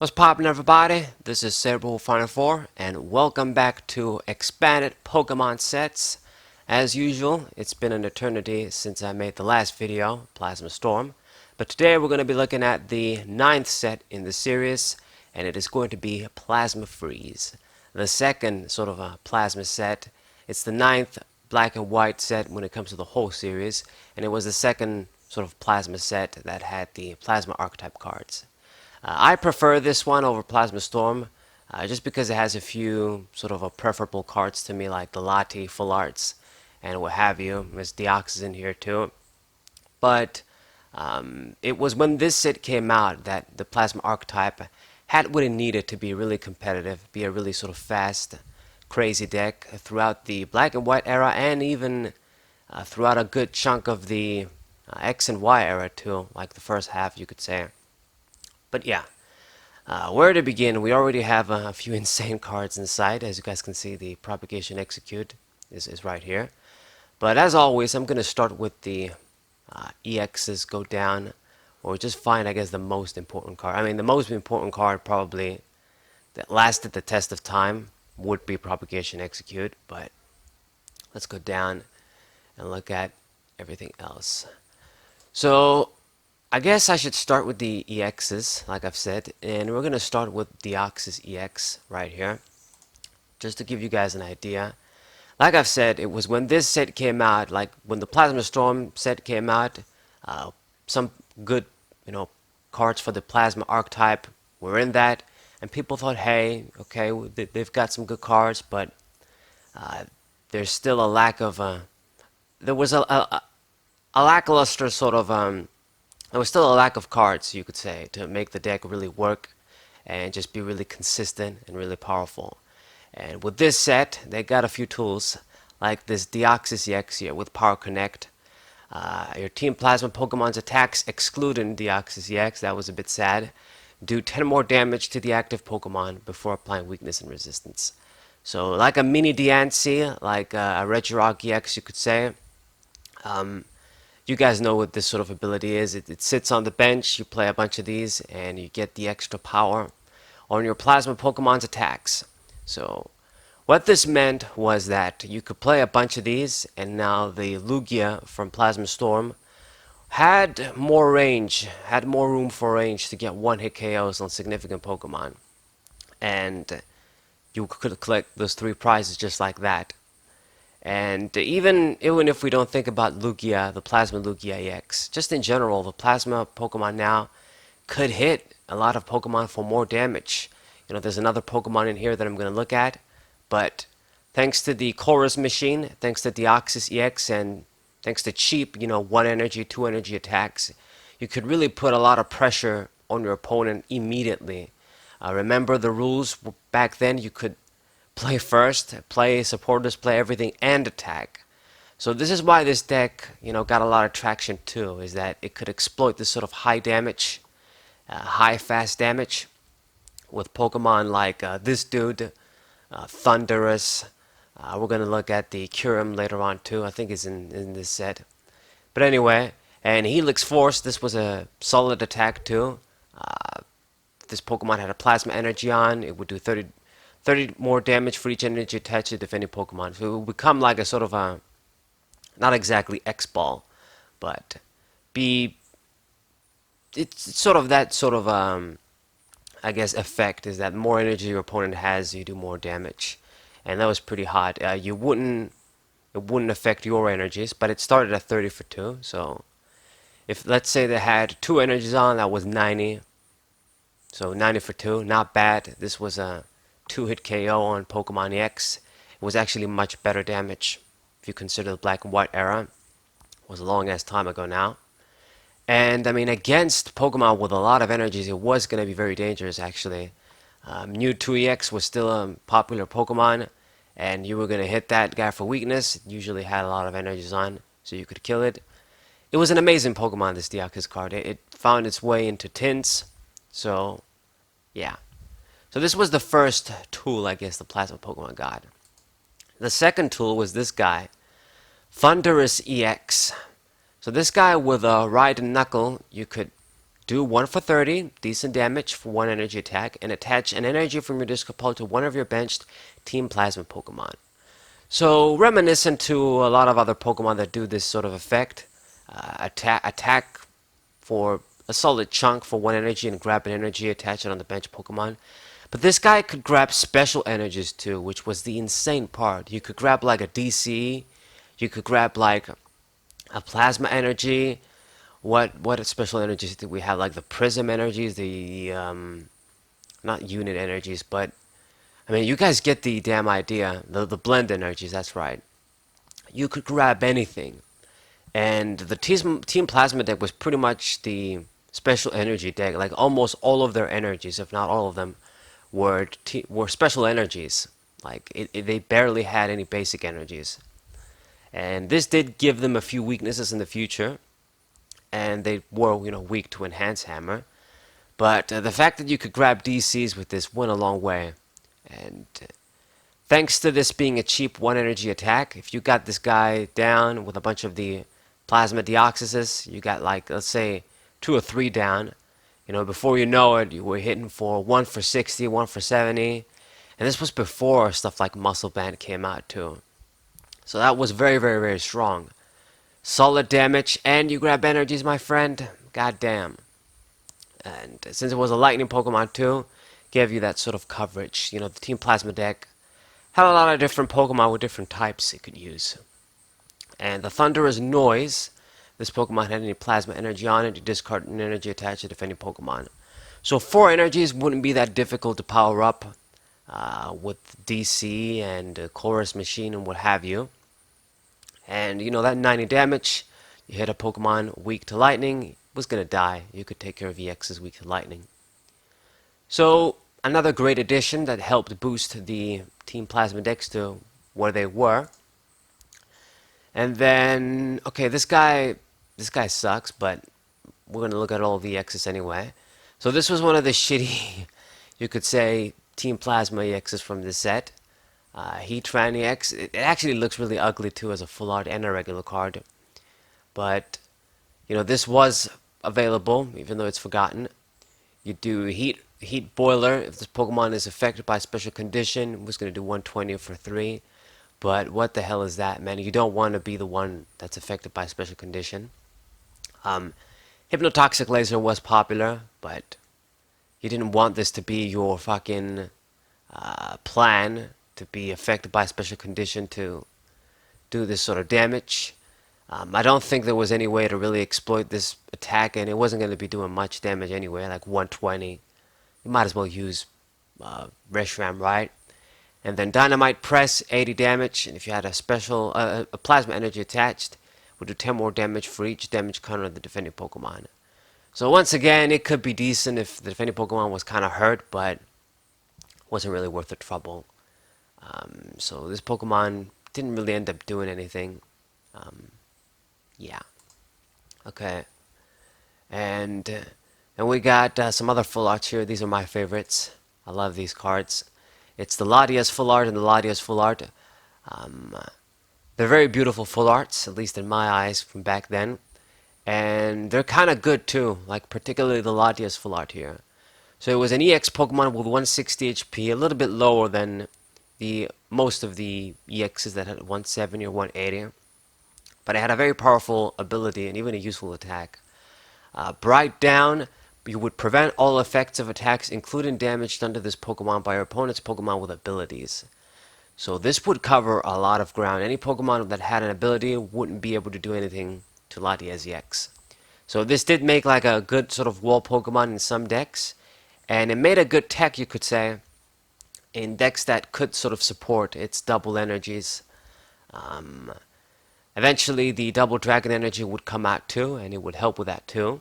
What's poppin', everybody? This is Cerebral4, and welcome back to Expanded Pokemon Sets. As usual, it's been an eternity since I made the last video, Plasma Storm, but today we're going to be looking at the ninth set in the series, and it is going to be Plasma Freeze. The second sort of a plasma set. It's the ninth black and white set when it comes to the whole series, and it was the second sort of plasma set that had the plasma archetype cards. I prefer this one over Plasma Storm, just because it has a few sort of preferable cards to me, like the Latte Full Arts and what have you. There's Deoxys in here too. But it was when this set came out that the Plasma archetype had what it needed to be really competitive, be a really sort of fast, crazy deck throughout the black and white era, and even throughout a good chunk of the X and Y era too, like the first half, you could say. But yeah, where to begin? We already have a few insane cards inside. As you guys can see, the Propagation Execute is right here. But as always, I'm going to start with the EXs, go down, or just find, I guess, the most important card. I mean, the most important card probably that lasted the test of time would be Propagation Execute. But let's go down and look at everything else. So I guess I should start with the EXs, like I've said, and we're going to start with Deoxys EX right here, just to give you guys an idea. Like I've said, it was when this set came out, like when the Plasma Storm set came out, some good, cards for the Plasma archetype were in that, and people thought, hey, okay, they've got some good cards, but there's still a lack of, there was a lackluster sort of, there was still a lack of cards, you could say, to make the deck really work and just be really consistent and really powerful. And with this set, they got a few tools, like this Deoxys EX here with Power Connect. Your Team Plasma Pokemon's attacks, excluding Deoxys EX, that was a bit sad, do 10 more damage to the active Pokemon before applying weakness and resistance. So like a mini Diancie, like a Regirock EX, you could say. You guys know what this sort of ability is. It sits on the bench, you play a bunch of these, and you get the extra power on your Plasma Pokemon's attacks. So what this meant was that you could play a bunch of these, and now the Lugia from Plasma Storm had more range, had more room for range to get one-hit KOs on significant Pokemon. And you could collect those 3 prizes just like that. And even if we don't think about Lugia, the Plasma Lugia EX, just in general, the Plasma Pokemon now could hit a lot of Pokemon for more damage. There's another Pokemon in here that I'm going to look at, but thanks to the Chorus machine, thanks to Deoxys EX, and thanks to cheap, 1 energy, 2 energy attacks, you could really put a lot of pressure on your opponent immediately. Remember the rules back then? You could play first, play supporters, play everything, and attack. So this is why this deck, got a lot of traction too, is that it could exploit this sort of high damage, high fast damage with Pokemon like this dude, Thunderous. We're going to look at the Kyurem later on too. I think it's in this set. But anyway, and Helix Force, this was a solid attack too. This Pokemon had a Plasma Energy on. It would do 30 more damage for each energy attached to defending Pokemon. So it will become like a sort of a, not exactly X-Ball, but it's sort of that sort of, I guess, effect is that the more energy your opponent has, you do more damage. And that was pretty hot. It wouldn't affect your energies, but it started at 30 for 2, so if, let's say they had 2 energies on, that was 90. So 90 for 2, not bad. This was a 2-hit KO on Pokemon EX. It was actually much better damage if you consider the black and white era. It was a long ass time ago now. And I mean, against Pokemon with a lot of energies, it was going to be very dangerous actually. Mewtwo EX was still a popular Pokemon, and you were going to hit that guy for weakness. It usually had a lot of energies on, so you could kill it. It was an amazing Pokemon, this Deoxys card. It found its way into tints, so yeah. So this was the first tool, I guess, the Plasma Pokemon got. The second tool was this guy, Thunderous EX. So this guy with a Ride and Knuckle, you could do 1 for 30, decent damage for 1 energy attack, and attach an energy from your discard pile to one of your benched Team Plasma Pokemon. So, reminiscent to a lot of other Pokemon that do this sort of effect, attack for a solid chunk for 1 energy and grab an energy, attach it on the bench Pokemon. But this guy could grab special energies too, which was the insane part. You could grab like a DC, you could grab like a plasma energy. What special energies did we have? Like the prism energies, the not unit energies, but I mean you guys get the damn idea. The blend energies, that's right. You could grab anything. And the Team Plasma deck was pretty much the special energy deck. Like almost all of their energies, if not all of them, were special energies. Like they barely had any basic energies. And this did give them a few weaknesses in the future, and they were weak to Enhance Hammer. But the fact that you could grab DCs with this went a long way. And thanks to this being a cheap 1 energy attack, if you got this guy down with a bunch of the Plasma Deoxysis, you got like, let's say, 2 or 3 down. Before you know it, you were hitting for 1 for 60, 1 for 70. And this was before stuff like Muscle Band came out too. So that was very, very, very strong. Solid damage, and you grab energies, my friend. God damn. And since it was a lightning Pokemon too, gave you that sort of coverage. The Team Plasma deck had a lot of different Pokemon with different types it could use. And the Thunderous Noise, this Pokemon had any Plasma Energy on it, you discard an energy attached to defending Pokemon. So 4 energies wouldn't be that difficult to power up with DC and Chorus Machine and what have you. And that 90 damage, you hit a Pokemon weak to lightning, was going to die. You could take care of EXs weak to lightning. So another great addition that helped boost the Team Plasma decks to where they were. And then, okay, this guy sucks, but we're going to look at all the EXs anyway. So this was one of the shitty, you could say, Team Plasma EXs from this set. Heatran EX, it actually looks really ugly too as a full art and a regular card. But, this was available, even though it's forgotten. You do Heat Boiler. If this Pokemon is affected by a special condition, it was going to do 120 for 3. But what the hell is that, man? You don't want to be the one that's affected by a special condition. Hypnotoxic Laser was popular, but you didn't want this to be your fucking plan to be affected by a special condition to do this sort of damage. I don't think there was any way to really exploit this attack, and it wasn't going to be doing much damage anyway, like 120. You might as well use Reshiram, right? And then Dynamite Press, 80 damage, and if you had a special, a Plasma Energy attached, would do 10 more damage for each damage counter of the defending Pokemon. So once again, it could be decent if the defending Pokemon was kind of hurt, but wasn't really worth the trouble. So this Pokemon didn't really end up doing anything. Yeah. Okay. And then we got some other full arts here. These are my favorites. I love these cards. It's the Latias full art and the Latias full art. They're very beautiful full arts, at least in my eyes from back then. And they're kind of good too, like particularly the Latias full art here. So it was an EX Pokemon with 160 HP, a little bit lower than most of the EXs that had 170 or 180. But it had a very powerful ability and even a useful attack. Bright Down, you would prevent all effects of attacks, including damage done to this Pokemon by your opponent's Pokemon with abilities. So this would cover a lot of ground. Any Pokemon that had an ability wouldn't be able to do anything to Latias EX. So this did make like a good sort of wall Pokemon in some decks. And it made a good tech, you could say, in decks that could sort of support its double energies. Eventually, the double Dragon Energy would come out too, and it would help with that too.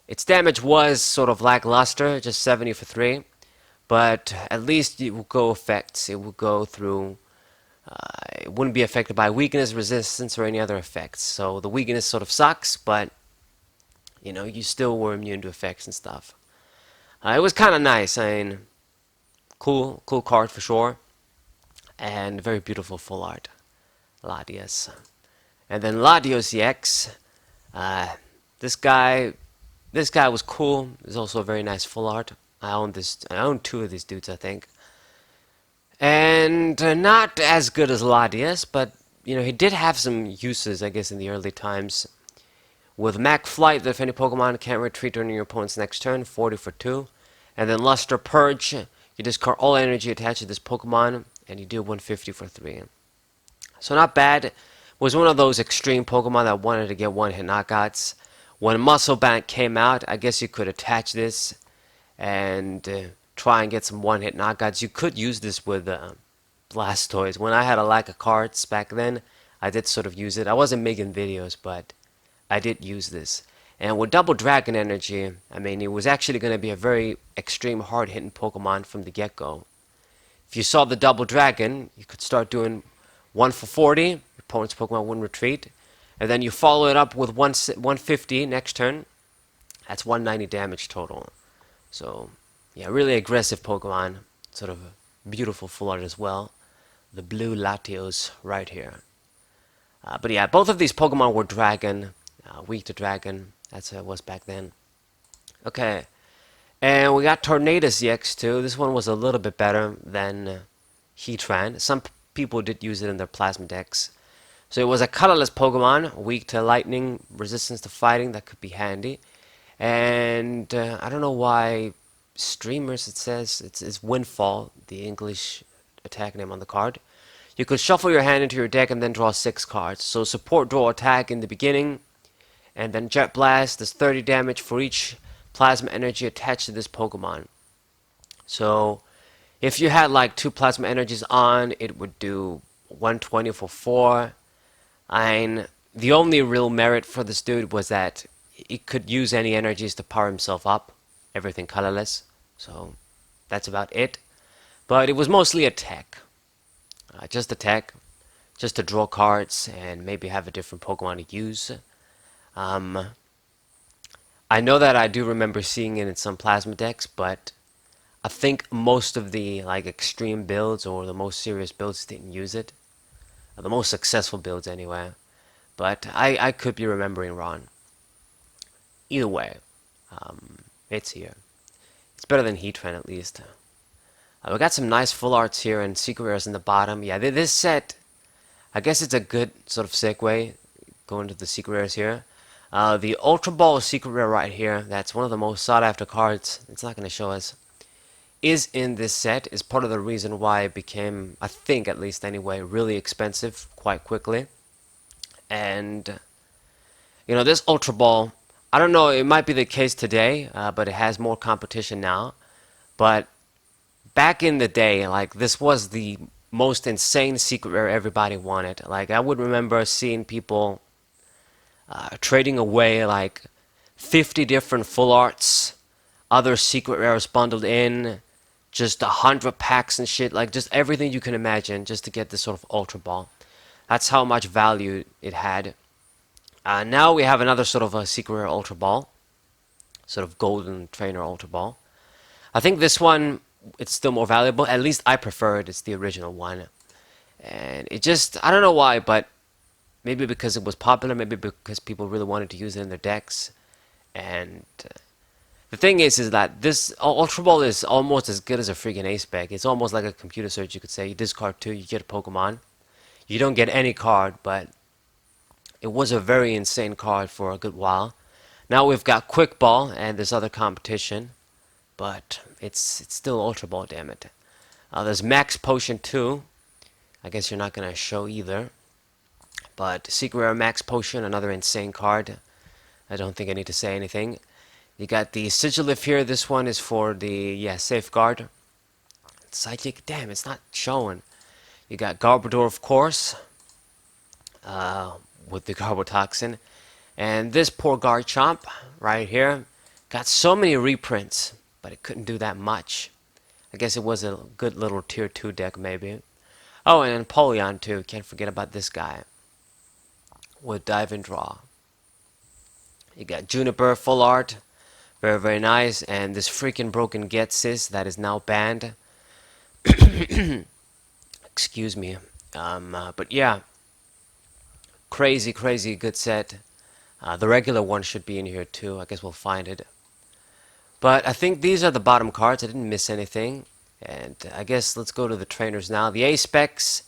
Its damage was sort of lackluster, just 70 for 3. But at least it would go effects. It would go through... it wouldn't be affected by weakness, resistance, or any other effects. So the weakness sort of sucks, but, you still were immune to effects and stuff. It was kind of nice. I mean, cool card for sure. And very beautiful full art. Latias. And then Latios EX. This this guy was cool. There's also a very nice full art. I own this. I own two of these dudes, I think. And not as good as Latias, but he did have some uses, I guess, in the early times. With Mac Flight, the defending Pokemon can't retreat during your opponent's next turn, 40 for 2. And then Luster Purge, you discard all energy attached to this Pokemon, and you do 150 for 3. So not bad. Was one of those extreme Pokemon that wanted to get one-hit knockouts. When Muscle Bank came out, I guess you could attach this and try and get some one-hit knockouts. You could use this with Blastoise. When I had a lack of cards back then, I did sort of use it. I wasn't making videos, but I did use this. And with Double Dragon Energy, I mean, it was actually going to be a very extreme hard-hitting Pokemon from the get-go. If you saw the Double Dragon, you could start doing 1 for 40, your opponent's Pokemon wouldn't retreat. And then you follow it up with 150 next turn. That's 190 damage total. So, yeah, really aggressive Pokemon. Sort of a beautiful full art as well. The blue Latios right here. But yeah, both of these Pokemon were Dragon. Weak to Dragon. That's how it was back then. Okay. And we got Tornadus EX2. This one was a little bit better than Heatran. Some people did use it in their Plasma decks. So it was a colorless Pokemon, weak to lightning, resistance to fighting, that could be handy. And I don't know why Streamers, it says, it's Windfall, the English attack name on the card. You could shuffle your hand into your deck and then draw 6 cards. So support, draw, attack in the beginning. And then Jet Blast does 30 damage for each plasma energy attached to this Pokemon. So if you had like 2 plasma energies on, it would do 120 for 4. And the only real merit for this dude was that he could use any energies to power himself up. Everything colorless. So that's about it. But it was mostly a tech. Just a tech. Just to draw cards and maybe have a different Pokemon to use. I know that I do remember seeing it in some Plasma decks, but I think most of the like extreme builds or the most serious builds didn't use it. The most successful builds anyway. But I could be remembering wrong. Either way, it's here. It's better than Heatran at least. We got some nice full arts here and secret rares in the bottom. Yeah, this set, I guess it's a good sort of segue going to the secret rares here. The Ultra Ball secret rare right here, that's one of the most sought after cards. It's not going to show us. Is in this set, is part of the reason why it became, I think at least anyway, really expensive quite quickly. And this Ultra Ball, I don't know, it might be the case today, but it has more competition now. But back in the day, like, this was the most insane secret rare everybody wanted. Like, I would remember seeing people trading away like 50 different full arts, other secret rares bundled in, just 100 packs and shit, like just everything you can imagine just to get this sort of Ultra Ball. That's how much value it had. Now we have another sort of a secret rare Ultra Ball, sort of golden trainer Ultra Ball. I think this one, it's still more valuable. At least I prefer it. It's the original one. And it just, I don't know why, but maybe because it was popular, maybe because people really wanted to use it in their decks. And the thing is that this Ultra Ball is almost as good as a freaking ace spec. It's almost like a computer search, you could say. You discard 2, you get a Pokemon. You don't get any card, but it was a very insane card for a good while. Now we've got Quick Ball and this other competition, but it's still Ultra Ball, damn it. There's Max Potion 2. I guess you're not going to show either. But Secret Rare Max Potion, another insane card. I don't think I need to say anything. You got the Sigilyph here. This one is for the, Safeguard. Psychic, damn, it's not showing. You got Garbodor, of course, with the Garbotoxin. And this poor Garchomp right here got so many reprints, but it couldn't do that much. I guess it was a good little tier 2 deck, maybe. Oh, and Empoleon, too. Can't forget about this guy with Dive and Draw. You got Juniper, full art. Very, very nice. And this freaking broken Getsis that is now banned. Excuse me. But yeah. Crazy, crazy good set. The regular one should be in here too. I guess we'll find it. But I think these are the bottom cards. I didn't miss anything. And I guess let's go to the trainers now. The A specs,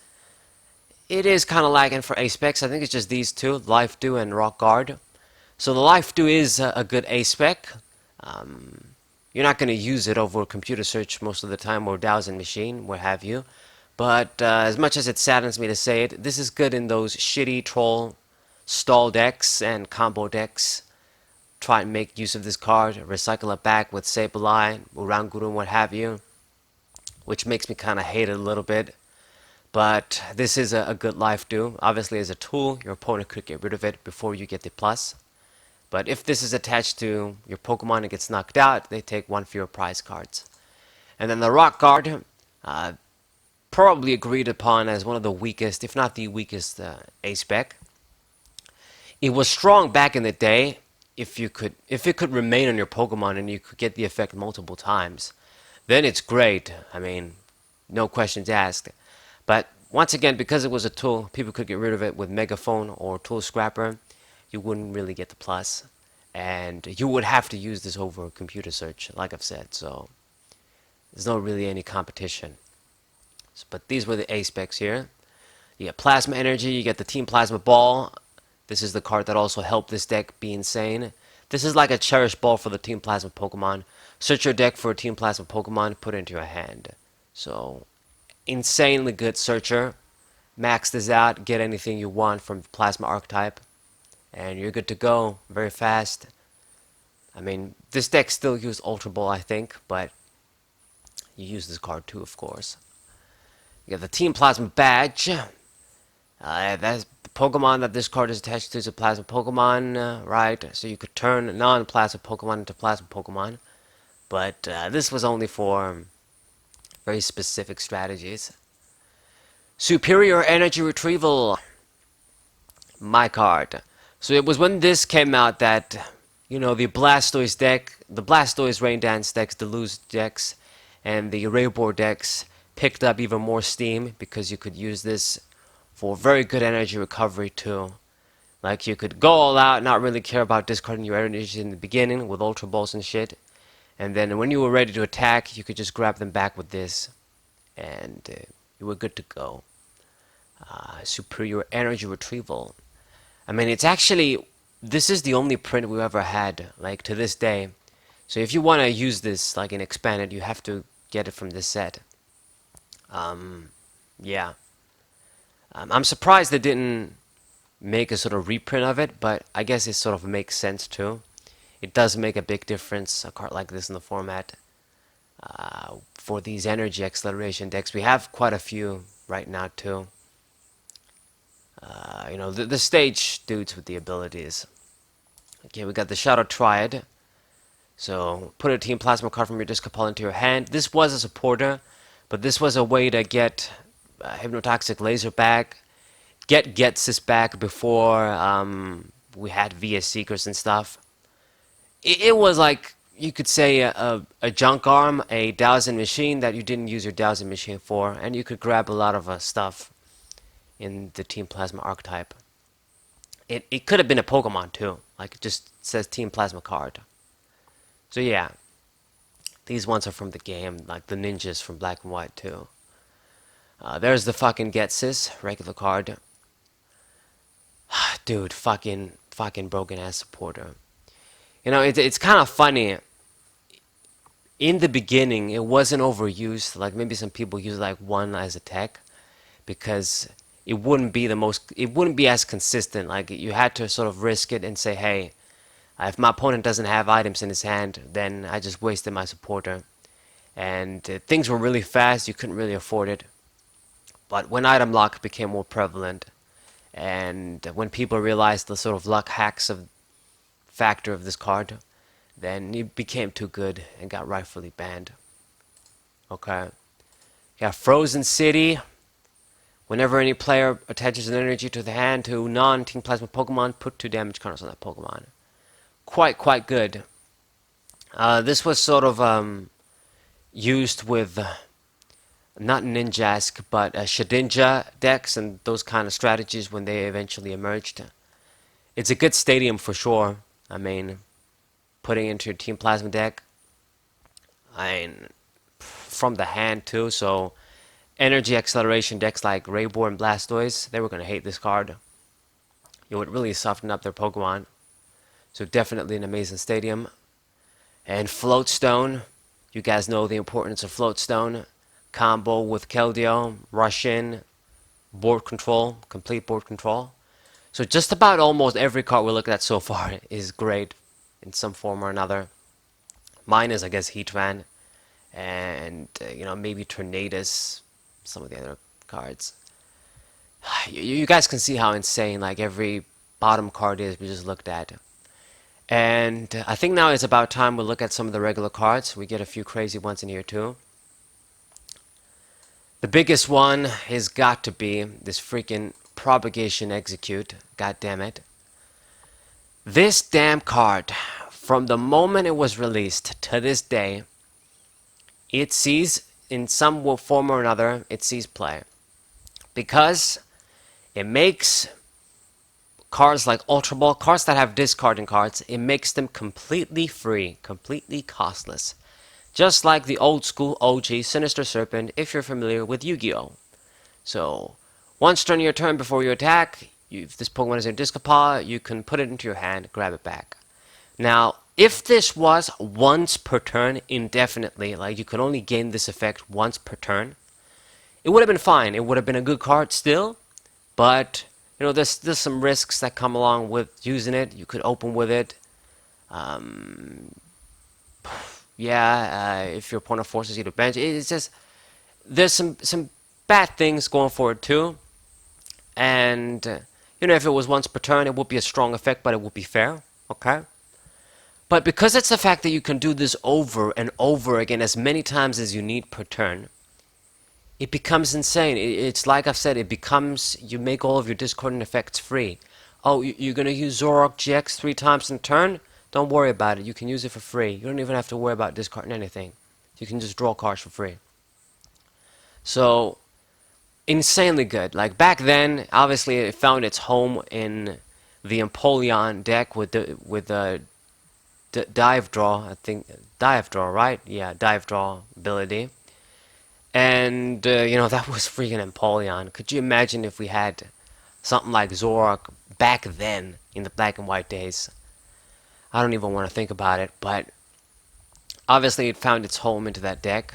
it is kind of lagging for A specs. I think it's just these two, Life Dew and Rock Guard. So the Life Dew is a good A spec. You're not going to use it over computer search most of the time, or dowsing machine, what have you. But as much as it saddens me to say it, this is good in those shitty troll stall decks and combo decks. Try and make use of this card, recycle it back with Sableye, Uranguru, what have you, which makes me kind of hate it a little bit. But this is a good Life Dew. Obviously, as a tool, your opponent could get rid of it before you get the plus. But if this is attached to your Pokemon and gets knocked out, they take one fewer prize cards. And then the Rock Guard, probably agreed upon as one of the weakest, if not the weakest, A-Spec. It was strong back in the day if it could remain on your Pokemon and you could get the effect multiple times. Then it's great. I mean, no questions asked. But once again, because it was a tool, people could get rid of it with Megaphone or Tool Scrapper. You wouldn't really get the plus, and you would have to use this over computer search, like I've said, so there's not really any competition. But these were the A specs here. You get Plasma Energy, you get the Team Plasma Ball. This is the card that also helped this deck be insane. This is like a Cherished Ball for the Team Plasma Pokemon. Search your deck for a Team Plasma Pokemon, put it into your hand. So, insanely good searcher. Max this out, get anything you want from the Plasma Archetype, and you're good to go very fast. I mean, this deck still used Ultra Ball, I think, but you use this card too, of course. You got the Team Plasma Badge. That's the Pokemon that this card is attached to is a Plasma Pokemon, right? So you could turn non-Plasma Pokemon into Plasma Pokemon. But this was only for very specific strategies. Superior Energy Retrieval. My card. So it was when this came out that, you know, the Blastoise deck, the Blastoise Rain Dance decks, the Lose decks, and the Raybor decks picked up even more steam because you could use this for very good energy recovery too. Like, you could go all out, not really care about discarding your energy in the beginning with Ultra Balls and shit. And then when you were ready to attack, you could just grab them back with this. And you were good to go. Superior Energy Retrieval. I mean, it's actually, this is the only print we've ever had, like, to this day. So if you want to use this, like, in Expanded, you have to get it from this set. Yeah. I'm surprised they didn't make a sort of reprint of it, but I guess it sort of makes sense, too. It does make a big difference, a card like this in the format. For these energy acceleration decks, we have quite a few right now, too. You know, the stage dudes with the abilities. Okay, we got the Shadow Triad. So, put a Team Plasma card from your discard pile into your hand. This was a supporter, but this was a way to get Hypnotoxic Laser back, get Getsis back before we had VS Seekers and stuff. It was like, you could say, a junk arm, a dowsing machine that you didn't use your dowsing machine for, and you could grab a lot of stuff in the Team Plasma archetype. It could have been a Pokemon too, like it just says Team Plasma card. So yeah, these ones are from the game, like the ninjas from Black and White too. There's the fucking Getsis, regular card. Dude, fucking broken ass supporter. You know, it's kind of funny. In the beginning, it wasn't overused. Like, maybe some people use like one as a tech, because it wouldn't be as consistent. Like, you had to sort of risk it and say, hey, if my opponent doesn't have items in his hand, then I just wasted my supporter. And things were really fast, you couldn't really afford it. But when item lock became more prevalent, and when people realized the sort of luck hacks of factor of this card, then it became too good and got rightfully banned. Okay. Yeah, Frozen City. Whenever any player attaches an energy to the hand to non-Team Plasma Pokemon, put 2 damage counters on that Pokemon. Quite good. This was sort of used with not Ninjask, but Shedinja decks and those kind of strategies when they eventually emerged. It's a good stadium for sure. I mean, putting into your Team Plasma deck. I mean, from the hand too. So energy acceleration decks like Raybor and Blastoise, they were gonna hate this card. It would really soften up their Pokemon. So definitely an amazing stadium. And Floatstone, you guys know the importance of Floatstone. Combo with Keldeo, rush in, board control, complete board control. So just about almost every card we looked at so far is great in some form or another. Mine is, I guess, Heatran, and maybe Tornadus, some of the other cards. You guys can see how insane like every bottom card is we just looked at. And I think now it's about time we look at some of the regular cards. We get a few crazy ones in here too. The biggest one has got to be this freaking Propagation Execute. God damn it. This damn card, from the moment it was released to this day, it sees, in some form or another, it sees play. Because it makes cards like Ultra Ball, cards that have discarding cards, it makes them completely free, completely costless. Just like the old school OG Sinister Serpent, if you're familiar with Yu-Gi-Oh! So, once during your turn before you attack, if this Pokemon is in Discapod, you can put it into your hand, grab it back. Now, if this was once per turn indefinitely, like you could only gain this effect once per turn, it would have been fine. It would have been a good card still, but there's some risks that come along with using it. You could open with it. If your opponent forces you to bench, it's just there's some bad things going for it too. And if it was once per turn, it would be a strong effect, but it would be fair. Okay. But because it's the fact that you can do this over and over again as many times as you need per turn, it becomes insane. It's like I've said, it becomes, you make all of your discordant effects free. Oh, you're going to use Zoroark GX 3 times in a turn? Don't worry about it. You can use it for free. You don't even have to worry about discarding anything. You can just draw cards for free. So, insanely good. Like back then, obviously it found its home in the Empoleon deck with the dive draw, I think. Dive draw, right? Yeah, dive draw ability. And, that was freaking Empoleon. Could you imagine if we had something like Zoroark back then in the black and white days? I don't even want to think about it, but obviously it found its home into that deck.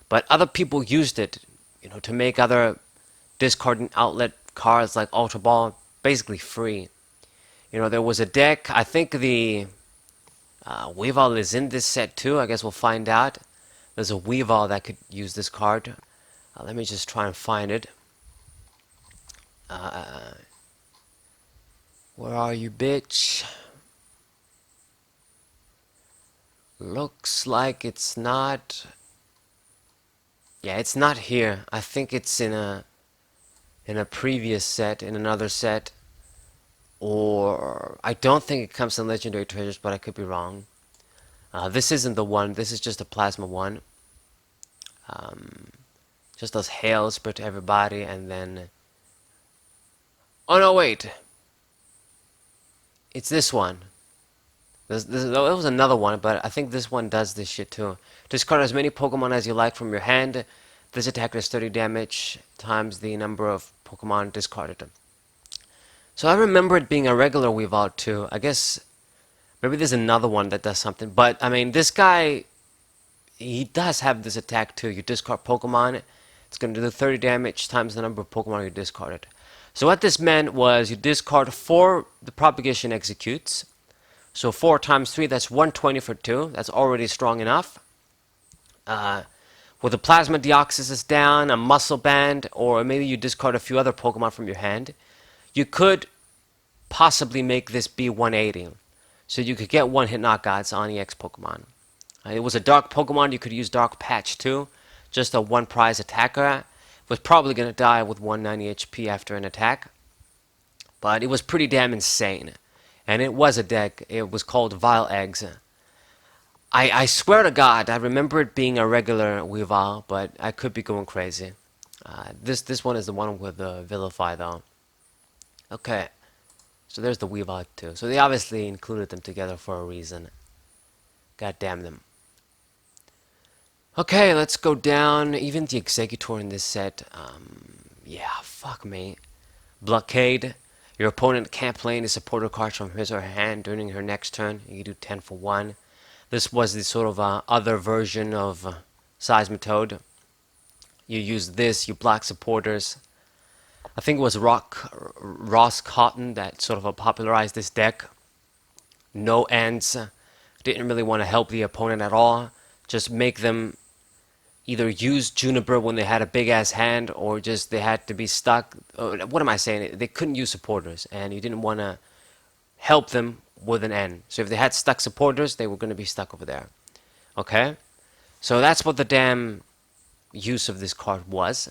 But other people used it, to make other discarding outlet cards like Ultra Ball basically free. There was a deck, I think the Weavile is in this set too, I guess we'll find out. There's a Weavile that could use this card. Let me just try and find it. Where are you, bitch? Looks like it's not. Yeah, it's not here. I think it's in a previous set, in another set. Or I don't think it comes in Legendary Treasures, but I could be wrong. This isn't the one. This is just a Plasma one. Just those hails spread to everybody, and then. Oh no! Wait. It's this one. There was another one, but I think this one does this shit too. Discard as many Pokemon as you like from your hand. This attack does 30 damage times the number of Pokemon discarded. So I remember it being a regular Weavile too. I guess maybe there's another one that does something. But, I mean, this guy, he does have this attack too. You discard Pokemon, it's going to do 30 damage times the number of Pokemon you discarded. So what this meant was you discard 4 the Propagation Executes. So 4 times 3, that's 120 for 2. That's already strong enough. With a Plasma Deoxys down, a Muscle Band, or maybe you discard a few other Pokemon from your hand, you could possibly make this be 180. So you could get one-hit knockouts on EX Pokemon. It was a Dark Pokemon, you could use Dark Patch too. Just a one-prize attacker. Was probably going to die with 190 HP after an attack. But it was pretty damn insane. And it was a deck. It was called Vile Eggs. I swear to God, I remember it being a regular Weavile, but I could be going crazy. This one is the one with the Vilify, though. Okay. So there's the Weavile too. So they obviously included them together for a reason. God damn them. Okay, let's go down. Even the Executor in this set. Yeah, fuck me. Blockade. Your opponent can't play any supporter cards from his or her hand during her next turn. You can do 10 for 1. This was the sort of other version of Seismitoad. You use this, you block supporters. I think it was Ross Cotton that sort of popularized this deck. No ends. Didn't really want to help the opponent at all. Just make them either use Juniper when they had a big ass hand, or just they had to be stuck. What am I saying? They couldn't use supporters, and you didn't want to help them with an N. So if they had stuck supporters, they were going to be stuck over there. Okay? So that's what the damn use of this card was.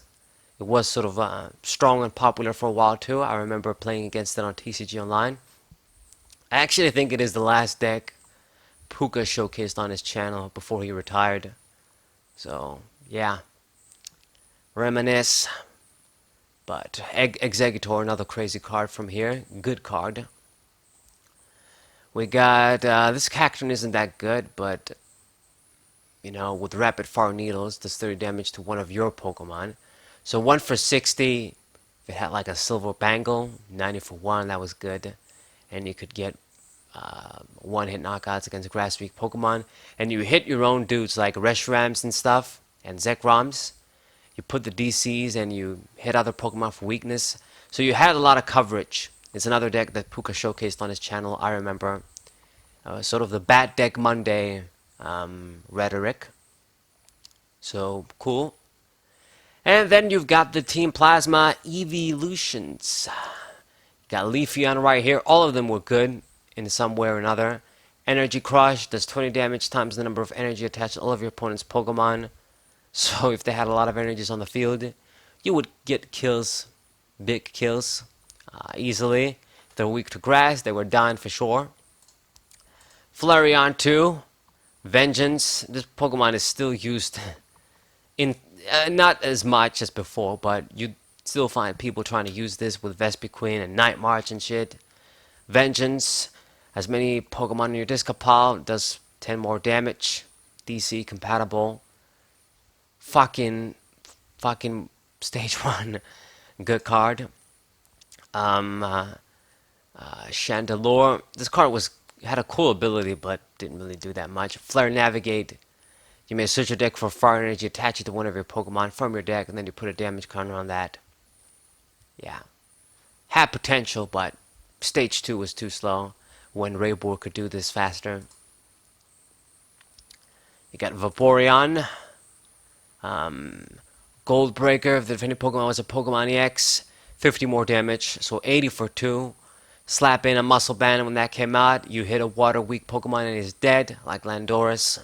It was sort of strong and popular for a while too. I remember playing against it on TCG Online. I actually think it is the last deck Puka showcased on his channel before he retired. So, yeah. Reminisce. But Executor, another crazy card from here. Good card. We got, this Cacturn isn't that good, but, you know, with Rapid Fire Needles, does 30 damage to one of your Pokemon. So 1 for 60, if it had like a Silver Bangle, 90 for 1, that was good. And you could get one-hit knockouts against grass-weak Pokemon. And you hit your own dudes like Reshrams and stuff, and Zekrams. You put the DCs and you hit other Pokemon for weakness. So you had a lot of coverage. It's another deck that Puka showcased on his channel, I remember. Sort of the Bat Deck Monday rhetoric. So, cool. And then you've got the Team Plasma Evolutions. Got Leafeon right here. All of them were good in some way or another. Energy Crush does 20 damage times the number of energy attached to all of your opponent's Pokemon. So if they had a lot of energies on the field, you would get kills, big kills, easily. If they're weak to grass, they were dying for sure. Flareon 2, Vengeance. This Pokemon is still used in not as much as before, but you still find people trying to use this with Vespiquen and Night March and shit. Vengeance, as many Pokemon in your discard pile, does 10 more damage. DC compatible. Fucking stage 1. Good card. Chandelure. This card had a cool ability, but didn't really do that much. Flare Navigate. You may search your deck for fire energy, attach it to one of your Pokemon from your deck, and then you put a damage counter on that. Yeah. Had potential, but stage 2 was too slow when Raybor could do this faster. You got Vaporeon. Goldbreaker, if the defending Pokemon was a Pokemon EX, 50 more damage, so 80 for 2. Slap in a Muscle Band when that came out. You hit a water weak Pokemon and he's dead, like Landorus.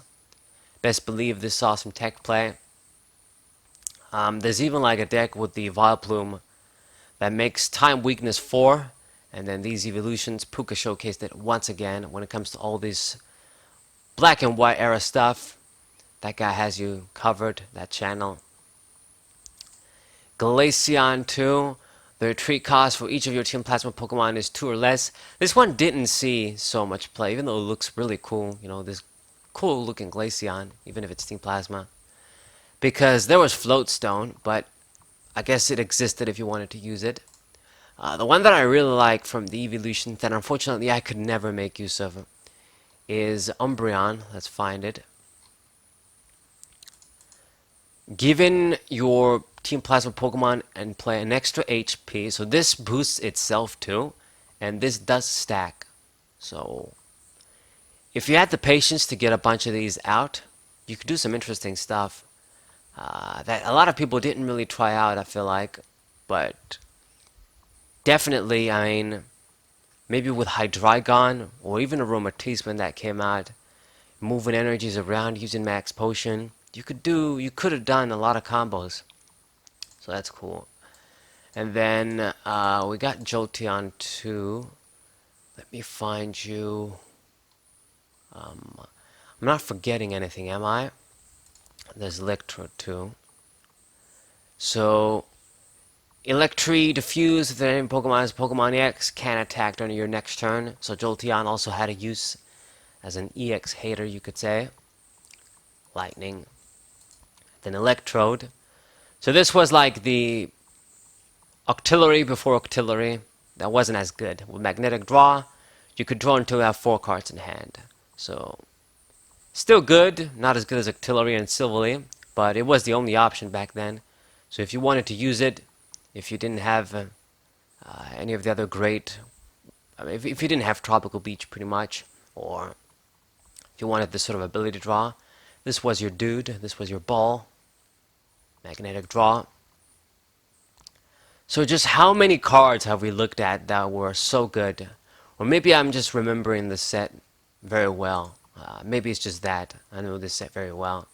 Best believe this saw some tech play. There's even like a deck with the Vileplume that makes Time Weakness 4, and then these evolutions, Puka showcased it once again when it comes to all this black and white era stuff. That guy has you covered, that channel. Glaceon 2. The retreat cost for each of your Team Plasma Pokemon is 2 or less. This one didn't see so much play, even though it looks really cool. You know, this cool looking Glaceon, even if it's Team Plasma. Because there was Floatstone, but I guess it existed if you wanted to use it. The one that I really like from the evolution that unfortunately I could never make use of is Umbreon. Let's find it. Given your Team Plasma Pokemon and play an extra HP, so this boosts itself too, and this does stack. So if you had the patience to get a bunch of these out, you could do some interesting stuff that a lot of people didn't really try out, I feel like. But definitely, I mean, maybe with Hydreigon or even Aromatisse when that came out, moving energies around using Max Potion, you could have done a lot of combos. So that's cool. And then we got Jolteon 2. Let me find you. I'm not forgetting anything, am I? There's Electro 2. So Electree Diffuse, if the enemy Pokemon is Pokemon EX, can attack during your next turn. So Jolteon also had a use as an EX hater, you could say. Lightning. Then Electrode. So this was like the Octillery before Octillery. That wasn't as good. With Magnetic Draw, you could draw until you have 4 cards in hand. So, still good. Not as good as Octillery and Silvally, but it was the only option back then. So if you wanted to use it, if you didn't have any of the other great... I mean, if you didn't have Tropical Beach pretty much, or if you wanted this sort of ability draw, this was your dude, this was your ball. Magnetic Draw. So just how many cards have we looked at that were so good? Or maybe I'm just remembering the set very well. Maybe it's just that. I know this set very well.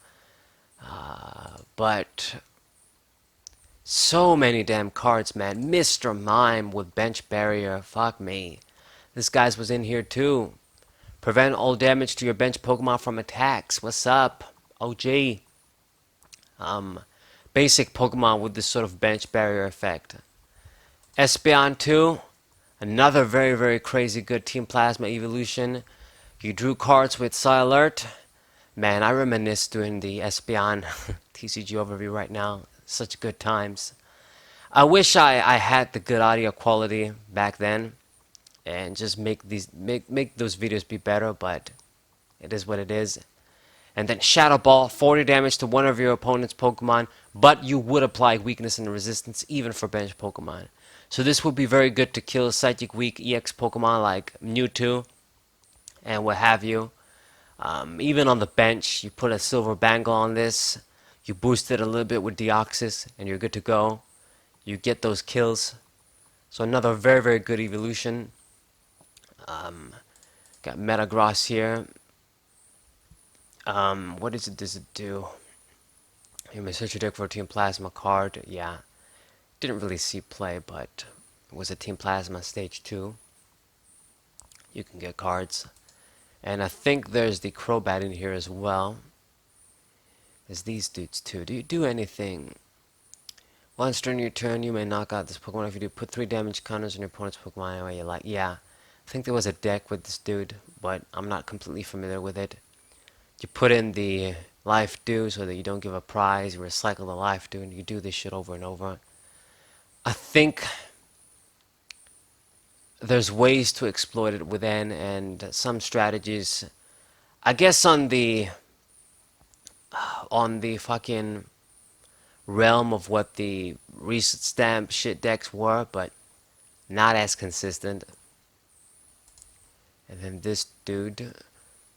But so many damn cards, man. Mr. Mime with Bench Barrier. Fuck me. This guy's was in here too. Prevent all damage to your bench Pokemon from attacks. What's up? OG. Basic Pokemon with this sort of bench barrier effect. Espeon 2, another very, very crazy good Team Plasma evolution. You drew cards with Psy Alert. Man, I reminisce doing the Espeon TCG overview right now. Such good times. I wish I had the good audio quality back then and just make those videos be better, but it is what it is. And then Shadow Ball, 40 damage to one of your opponent's Pokemon, but you would apply weakness and resistance even for bench Pokemon. So this would be very good to kill Psychic Weak EX Pokemon like Mewtwo and what have you. Even on the bench, you put a Silver Bangle on this, you boost it a little bit with Deoxys, and you're good to go. You get those kills. So another very, very good evolution. Got Metagross here. What does it do? You may search your deck for a Team Plasma card. Yeah. Didn't really see play, but it was a Team Plasma Stage 2. You can get cards. And I think there's the Crobat in here as well. There's these dudes too. Do you do anything? Once during your turn, you may knock out this Pokemon. If you do, put 3 damage counters on your opponent's Pokemon anyway you like. Yeah. I think there was a deck with this dude, but I'm not completely familiar with it. You put in the Life Dew so that you don't give a prize. You recycle the Life Dew, and you do this shit over and over. I think there's ways to exploit it within, and some strategies. I guess on the fucking realm of what the recent stamp shit decks were, but not as consistent. And then this dude,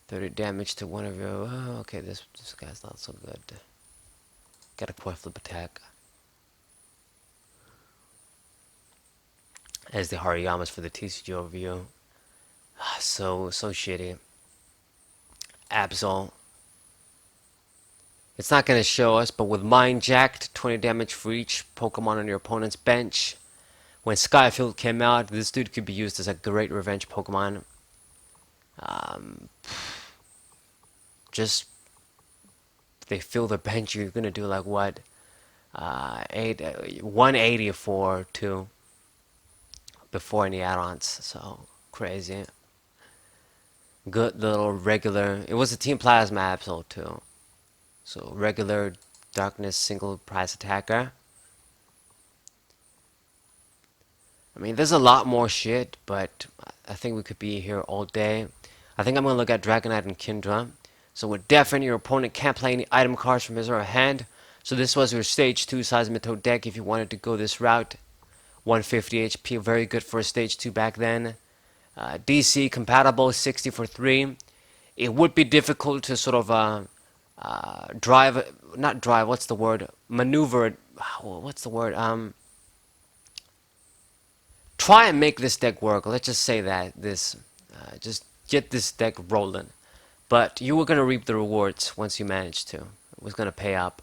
30 damage to one of your... Oh, okay, this guy's not so good. Got a Coil Flip attack. As the Hariyamas for the TCG overview. So shitty. Absol. It's not going to show us, but with Mind Jacked, 20 damage for each Pokemon on your opponent's bench. When Skyfield came out, this dude could be used as a great revenge Pokemon. Just they fill the bench, you're going to do like what? 180 for 2. Before any add-ons, so crazy. Good little regular. It was a Team Plasma Absol too. So regular Darkness single prize attacker. I mean, there's a lot more shit, but I think we could be here all day. I think I'm gonna look at Dragonite and Kindra. So with Deafen, your opponent can't play any item cards from his or her hand. So this was your stage 2 Seismitoad deck if you wanted to go this route. 150 HP, very good for a stage 2 back then. DC compatible, 60 for 3. It would be difficult to sort of maneuver, try and make this deck work. Let's just say that, just get this deck rolling. But you were going to reap the rewards once you managed to. It was going to pay up.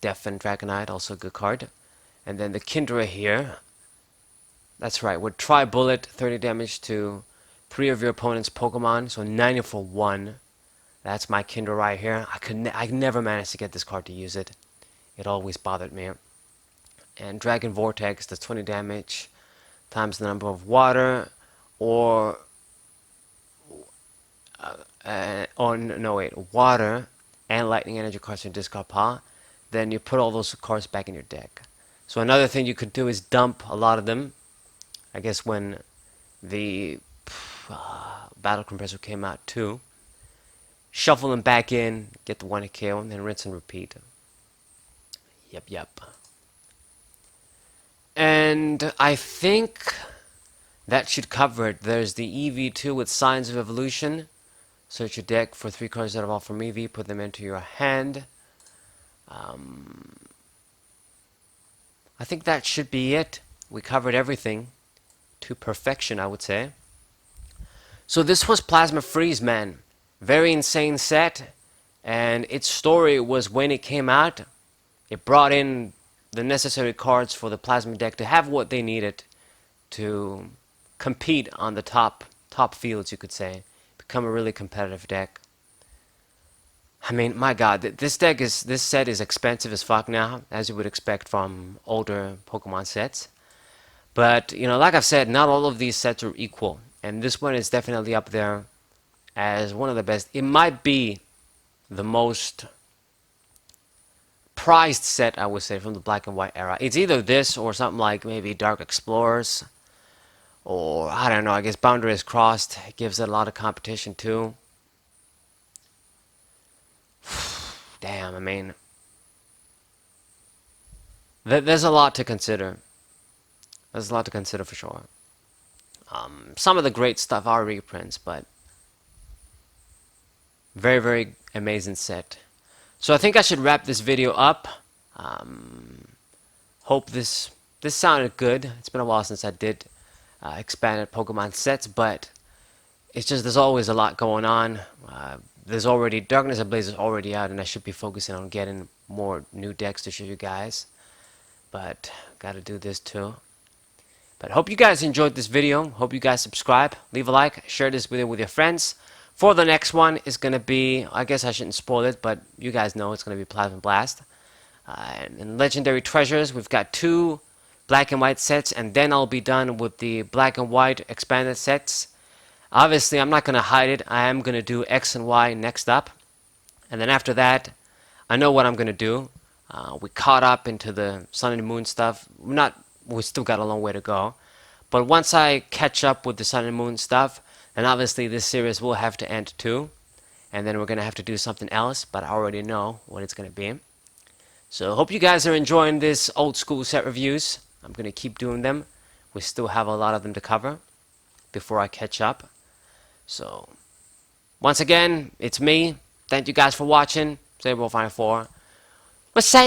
Deafen Dragonite, also a good card. And then the Kindra here. That's right, with Tri-Bullet, 30 damage to 3 of your opponent's Pokemon, so 90 for 1. That's my Kindra right here. I never managed to get this card to use it. It always bothered me. And Dragon Vortex does 20 damage times the number of water, or no wait, water and lightning energy cards in your discard pile. Then you put all those cards back in your deck. So another thing you could do is dump a lot of them. I guess when the Battle Compressor came out too. Shuffle them back in, get the 1 kill, and then rinse and repeat. Yep. And I think that should cover it. There's the EV2 with Signs of Evolution. Search your deck for 3 cards that evolve from EV, put them into your hand. I think that should be it. We covered everything to perfection, I would say. So this was Plasma Freeze, man. Very insane set. And its story was when it came out, it brought in the necessary cards for the Plasma deck to have what they needed to compete on the top fields, you could say. Become a really competitive deck. I mean, my god, this set is expensive as fuck now, as you would expect from older Pokemon sets. But, you know, like I've said, not all of these sets are equal. And this one is definitely up there as one of the best. It might be the most prized set, I would say, from the Black and White era. It's either this or something like maybe Dark Explorers. Or, I don't know, I guess Boundaries Crossed gives it a lot of competition too. Damn, I mean, there's a lot to consider. There's a lot to consider for sure. Some of the great stuff are reprints, but very, very amazing set. So I think I should wrap this video up. Hope this sounded good. It's been a while since I did expanded Pokemon sets, but it's just there's always a lot going on. There's already Darkness Ablaze is already out, and I should be focusing on getting more new decks to show you guys. But gotta do this too. But hope you guys enjoyed this video. Hope you guys subscribe, leave a like, share this video with your friends. For the next one is gonna be, I guess I shouldn't spoil it, but you guys know it's gonna be Plasma Blast. And in Legendary Treasures, we've got 2 Black and White sets, and then I'll be done with the Black and White expanded sets. Obviously, I'm not going to hide it. I am going to do X and Y next up. And then after that, I know what I'm going to do. We caught up into the Sun and Moon stuff. We still got a long way to go. But once I catch up with the Sun and Moon stuff, then obviously this series will have to end too. And then we're going to have to do something else, but I already know what it's going to be. So hope you guys are enjoying this old school set reviews. I'm going to keep doing them. We still have a lot of them to cover before I catch up. So, once again, it's me. Thank you guys for watching. Saber 4. What's up?